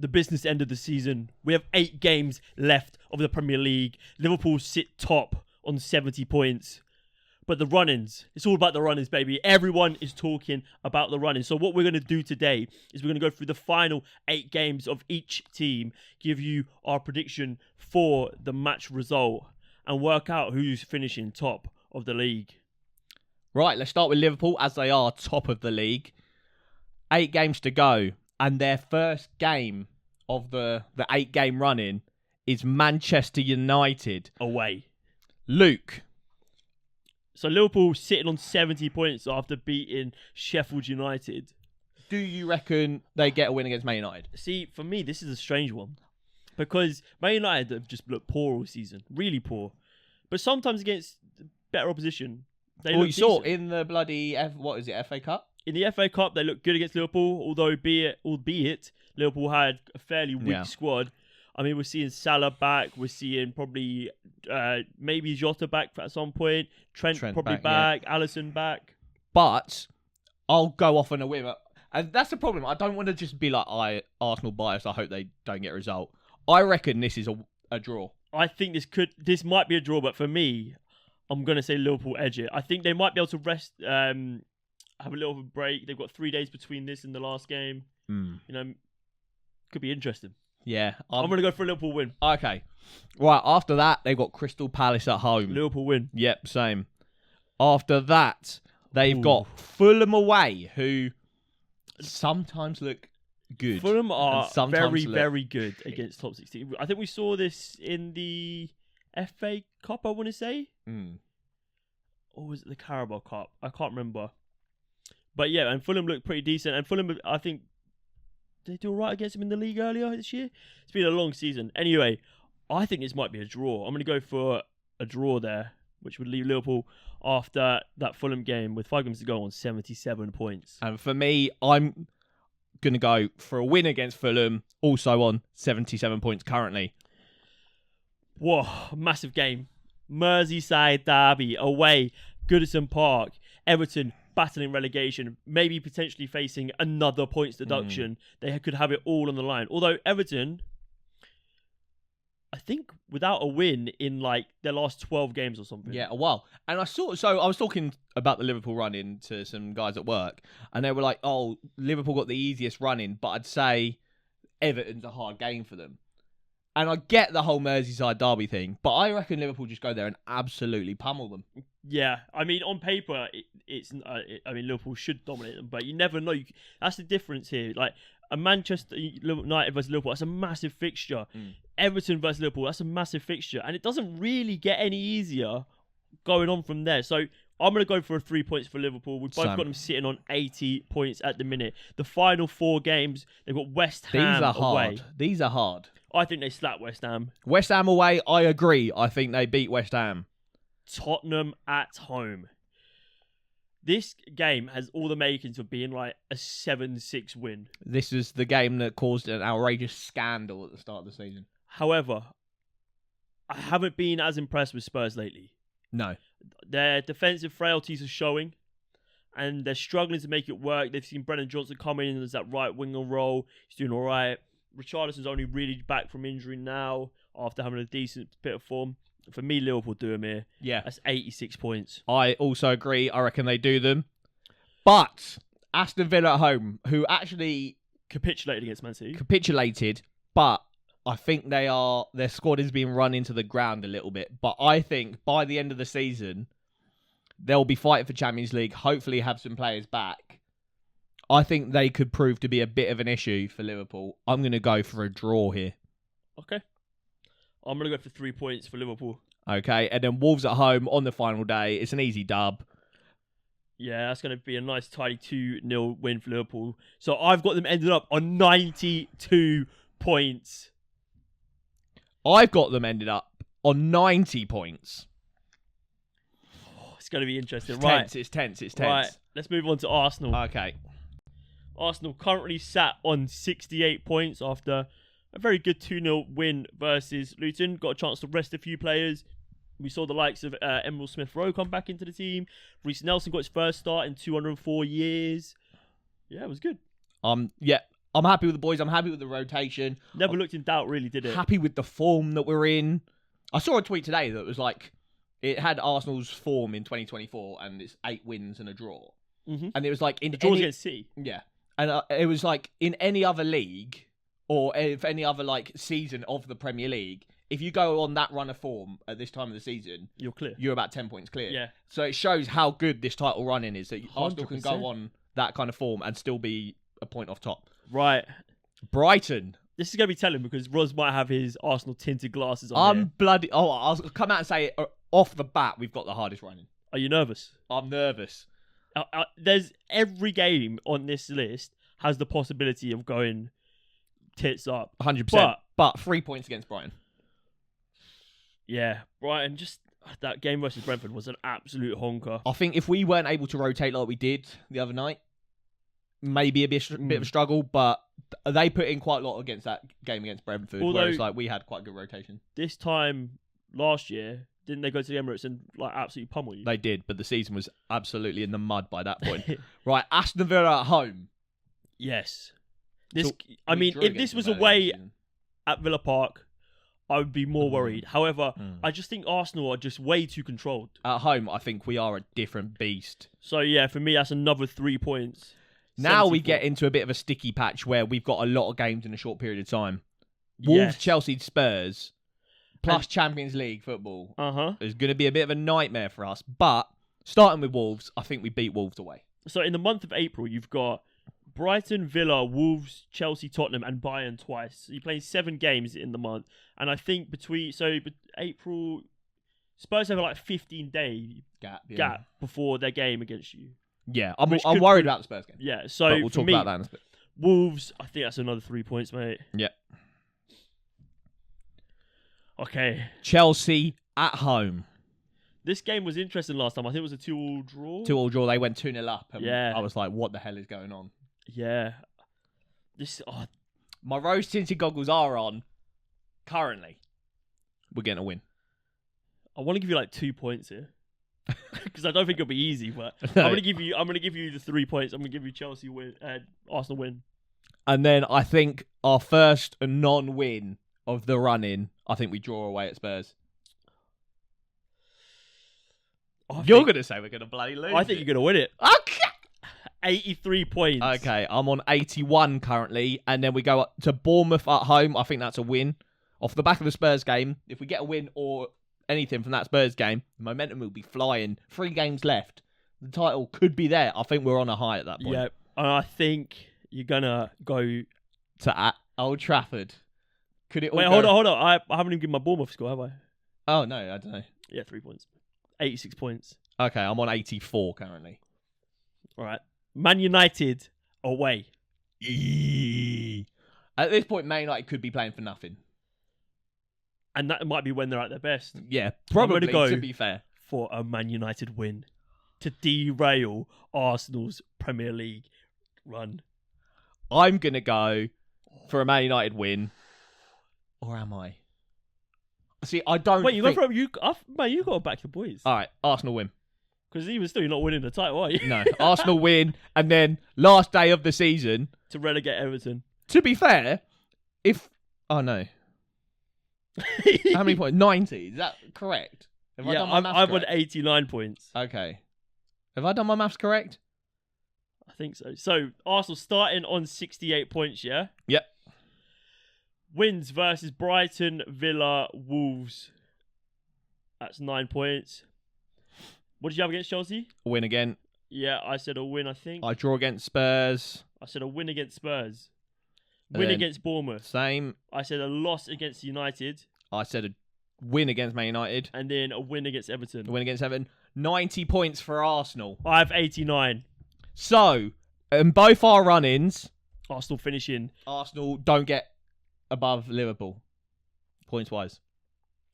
the business end of the season. We have 8 games left of the Premier League. Liverpool sit top on 70 points. But the run-ins, it's all about the run-ins, baby. Everyone is talking about the run-ins. So what we're going to do today is we're going to go through the final 8 games of each team, give you our prediction for the match result, and work out who's finishing top of the league. Right, let's start with Liverpool, as they are top of the league. 8 games to go, and their first game of the 8-game run-in is Manchester United. Away. Luke. So Liverpool sitting on 70 points after beating Sheffield United. Do you reckon they get a win against Man United? See, for me, this is a strange one. Because Man United have just looked poor all season. Really poor. But sometimes against better opposition, they look decent. Saw in the bloody, FA Cup? In the FA Cup, they looked good against Liverpool, although albeit Liverpool had a fairly weak squad. I mean, we're seeing Salah back. We're seeing probably maybe Jota back at some point. Trent probably back. Yeah. Alisson back. But I'll go off on a whim. And that's the problem. I don't want to just be like Arsenal biased. I hope they don't get a result. I reckon this is a draw. I think this might be a draw, but for me, I'm going to say Liverpool edge it. I think they might be able to rest, have a little of a break. They've got 3 days between this and the last game. You know, could be interesting. Yeah. I'm going to go for a Liverpool win. Okay. Right, after that, they've got Crystal Palace at home. Liverpool win. Yep, same. After that, they've got Fulham away, who sometimes look good. Fulham are very, very good against top 16. I think we saw this in the FA Cup, I want to say. Or was it the Carabao Cup? I can't remember. But yeah, and Fulham looked pretty decent. And Fulham, I think, did they do all right against them in the league earlier this year? It's been a long season. Anyway, I think this might be a draw. I'm going to go for a draw there, which would leave Liverpool after that Fulham game with 5 games to go on 77 points. And for me, I'm going to go for a win against Fulham, also on 77 points currently. Whoa, massive game. Merseyside derby away, Goodison Park. Everton battling relegation, maybe potentially facing another points deduction. They could have it all on the line. Although Everton, I think without a win in like their last 12 games or something. Yeah, a while. And I was talking about the Liverpool run-in to some guys at work, and they were like, oh, Liverpool got the easiest run-in, but I'd say Everton's a hard game for them. And I get the whole Merseyside derby thing, but I reckon Liverpool just go there and absolutely pummel them. Yeah, I mean, on paper, Liverpool should dominate them, but you never know. That's the difference here. Like, a Manchester United versus Liverpool, that's a massive fixture. Everton versus Liverpool, that's a massive fixture. And it doesn't really get any easier going on from there. So I'm going to go for 3 points for Liverpool. We've both got them sitting on 80 points at the minute. The final 4 games, they've got West Ham away. These are hard. I think they slap West Ham. West Ham away, I agree. I think they beat West Ham. Tottenham at home. This game has all the makings of being like a 7-6 win. This was the game that caused an outrageous scandal at the start of the season. However, I haven't been as impressed with Spurs lately. No. Their defensive frailties are showing, and they're struggling to make it work. They've seen Brennan Johnson come in as that right winger role. He's doing all right. Richarlison's only really back from injury now after having a decent bit of form. For me, Liverpool do them here. Yeah. That's 86 points. I also agree. I reckon they do them. But Aston Villa at home, who actually capitulated against Man City. But I think their squad is being run into the ground a little bit. But I think by the end of the season, they'll be fighting for Champions League, hopefully have some players back. I think they could prove to be a bit of an issue for Liverpool. I'm going to go for a draw here. Okay. I'm going to go for 3 points for Liverpool. Okay, and then Wolves at home on the final day. It's an easy dub. Yeah, that's going to be a nice tidy 2-0 win for Liverpool. So I've got them ended up on 92 points. I've got them ended up on 90 points. Oh, it's going to be interesting. It's tense. Right, let's move on to Arsenal. Okay. Arsenal currently sat on 68 points after a very good 2-0 win versus Luton. Got a chance to rest a few players. We saw the likes of Emerald Smith-Rowe come back into the team. Reece Nelson got his first start in 204 years. Yeah, it was good. Yeah, I'm happy with the boys. I'm happy with the rotation. Never looked in doubt, really, did it? Happy with the form that we're in. I saw a tweet today that was like, it had Arsenal's form in 2024 and it's 8 wins and a draw. Mm-hmm. And it was like in the draws any... against City. Yeah. And it was like in any other league or if any other like season of the Premier League, if you go on that run of form at this time of the season, you're clear. You're about 10 points clear. Yeah. So it shows how good this title run-in is, that 100%. Arsenal can go on that kind of form and still be a point off top. Right. Brighton. This is going to be telling because Roz might have his Arsenal tinted glasses on. I'm bloody... Oh, I'll come out and say it off the bat, we've got the hardest running. Are you nervous? I'm nervous. There's every game on this list has the possibility of going tits up. 100%. But 3 points against Brighton. Yeah, Brighton, just that game versus Brentford was an absolute honker. I think if we weren't able to rotate like we did the other night, maybe a bit of a struggle, but they put in quite a lot against that game against Brentford, whereas like we had quite good rotation. This time last year, didn't they go to the Emirates and like absolutely pummel you? They did, but the season was absolutely in the mud by that point. Right, Aston Villa at home. Yes. If this was away at Villa Park, I would be more worried. However, I just think Arsenal are just way too controlled. At home, I think we are a different beast. So, yeah, for me, that's another 3 points. Now 74. We get into a bit of a sticky patch where we've got a lot of games in a short period of time. Wolves, Chelsea, Spurs, plus Champions League football is going to be a bit of a nightmare for us. But starting with Wolves, I think we beat Wolves away. So, in the month of April, you've got Brighton, Villa, Wolves, Chelsea, Tottenham, and Bayern twice. So you're playing 7 games in the month. And I think April, Spurs have like 15-day gap before their game against you. Yeah, I'm worried about the Spurs game. Yeah, so but we'll talk about that in a bit. Wolves, I think that's another 3 points, mate. Yeah. Okay. Chelsea at home. This game was interesting last time. I think it was a 2-2 draw. 2-2 draw. They went 2-0 up. And yeah. I was like, what the hell is going on? Yeah. My rose-tinted goggles are on currently. We're getting a win. I want to give you like 2 points here. Because I don't think it'll be easy, but I'm gonna give you the 3 points. I'm gonna give you Chelsea win, Arsenal win. And then I think our first non-win of the run-in, I think we draw away at Spurs. You're going to say we're going to bloody lose. I think you're going to win it. Okay. 83 points. Okay, I'm on 81 currently. And then we go up to Bournemouth at home. I think that's a win. Off the back of the Spurs game, if we get a win or anything from that Spurs game, the momentum will be flying. 3 games left. The title could be there. I think we're on a high at that point. Yeah, and I think you're going to go to Old Trafford. Could it? Wait, hold on. I haven't even given my Bournemouth score, have I? Oh, no, I don't know. Yeah, 3 points. 86 points. Okay, I'm on 84 currently. All right. Man United away. At this point, Man United could be playing for nothing. And that might be when they're at their best. Yeah, probably, to be fair. For a Man United win to derail Arsenal's Premier League run. I'm going to go for a Man United win. Or am I? See, I don't. Wait, you got to back the boys. All right, Arsenal win. Because even still, you're not winning the title, are you? No, Arsenal win, and then last day of the season to relegate Everton. To be fair, how many points? 90. Is that correct? I've won 89 points. Okay. Have I done my maths correct? I think so. So Arsenal starting on 68 points. Yeah. Yep. Wins versus Brighton, Villa, Wolves. That's 9 points. What did you have against Chelsea? A win again. Yeah, I said a win, I think. I draw against Spurs. I said a win against Spurs. Win against Bournemouth. Same. I said a loss against United. I said a win against Man United. And then a win against Everton. A win against Everton. 90 points for Arsenal. I have 89. So, in both our run-ins... Arsenal finishing. Arsenal don't get above Liverpool, points-wise.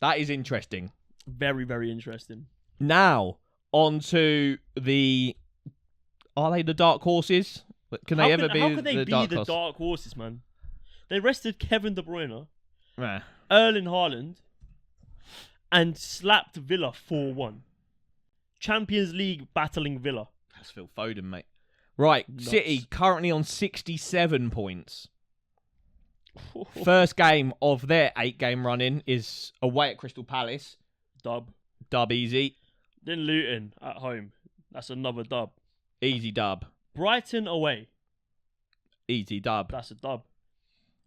That is interesting. Very, very interesting. Now, on to the... Are they the dark horses? Can they ever be the dark horses, man? They rested Kevin De Bruyne, Erling Haaland, and slapped Villa 4-1. Champions League battling Villa. That's Phil Foden, mate. Right, Nuts. City currently on 67 points. First game of their 8-game run-in is away at Crystal Palace. Dub. Dub easy. Then Luton at home. That's another dub. Easy dub. Brighton away. Easy dub. That's a dub.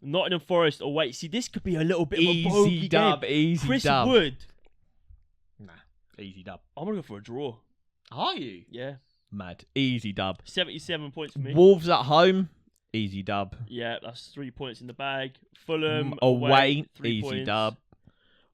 Nottingham Forest away. See, this could be a little bit of a bogey Easy dub. game. Easy Chris dub. Wood. Nah, easy dub. I'm going to go for a draw. Are you? Yeah. Mad. Easy dub. 77 points for me. Wolves at home. Easy dub. Yeah, that's 3 points in the bag. Fulham away. 3 Easy points. dub.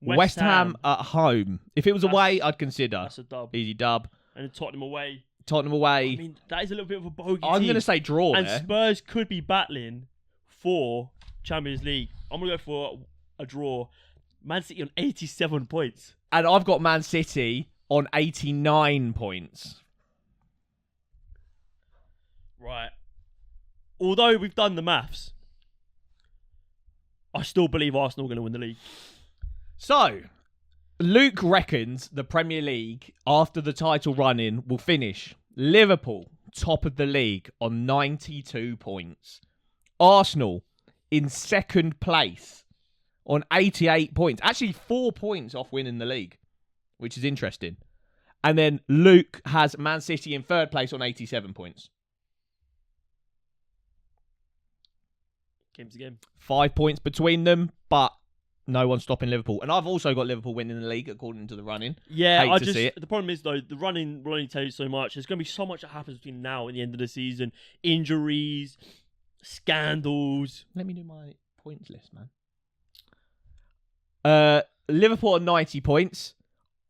West Ham at home. If it was away, I'd consider. That's a dub. Easy dub. And then Tottenham away. Tottenham away. I mean, that is a little bit of a bogey I'm team. going to say draw And there. Spurs could be battling for Champions League. I'm going to go for a draw. Man City on 87 points. And I've got Man City on 89 points. Right. Although we've done the maths, I still believe Arsenal are going to win the league. So, Luke reckons the Premier League, after the title run-in, will finish Liverpool, top of the league, on 92 points. Arsenal, in second place, on 88 points. Actually, 4 points off winning the league, which is interesting. And then Luke has Man City in third place on 87 points. Game's a game. 5 points between them, but no one's stopping Liverpool. And I've also got Liverpool winning the league, according to the run-in. Yeah, See it. The problem is, though, the running will only tell you so much. There's going to be so much that happens between now and the end of the season. Injuries, scandals. Let me do my points list, man. Liverpool on 90 points.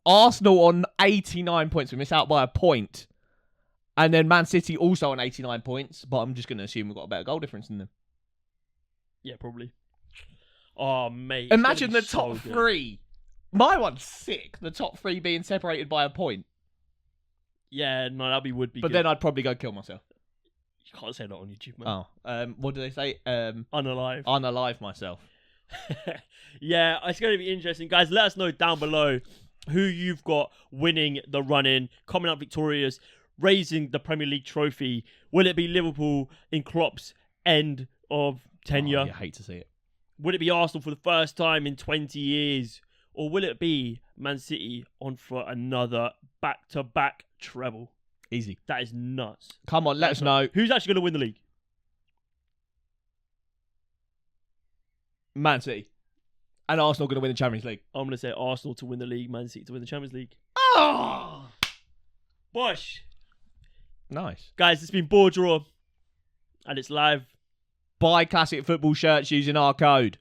Arsenal on 89 points. We miss out by a point. And then Man City also on 89 points. But I'm just going to assume we've got a better goal difference than them. Yeah, probably. Oh, mate. Imagine the top three. My one's sick. The top three being separated by a point. Yeah, no, would be But good. then I'd probably go kill myself. You can't say that on YouTube, man. Oh. What do they say? Unalive. Unalive myself. Yeah, it's going to be interesting. Guys, let us know down below who you've got winning the run-in, coming out victorious, raising the Premier League trophy. Will it be Liverpool in Klopp's end of tenure? I hate to see it. Will it be Arsenal for the first time in 20 years? Or will it be Man City on for another back-to-back treble? Easy. That is nuts. Come on, let us know. Who's actually going to win the league? Man City. And Arsenal going to win the Champions League. I'm going to say Arsenal to win the league, Man City to win the Champions League. Oh! Bosh! Nice. Guys, it's been BoreDraw. And it's live. Buy classic football shirts using our code.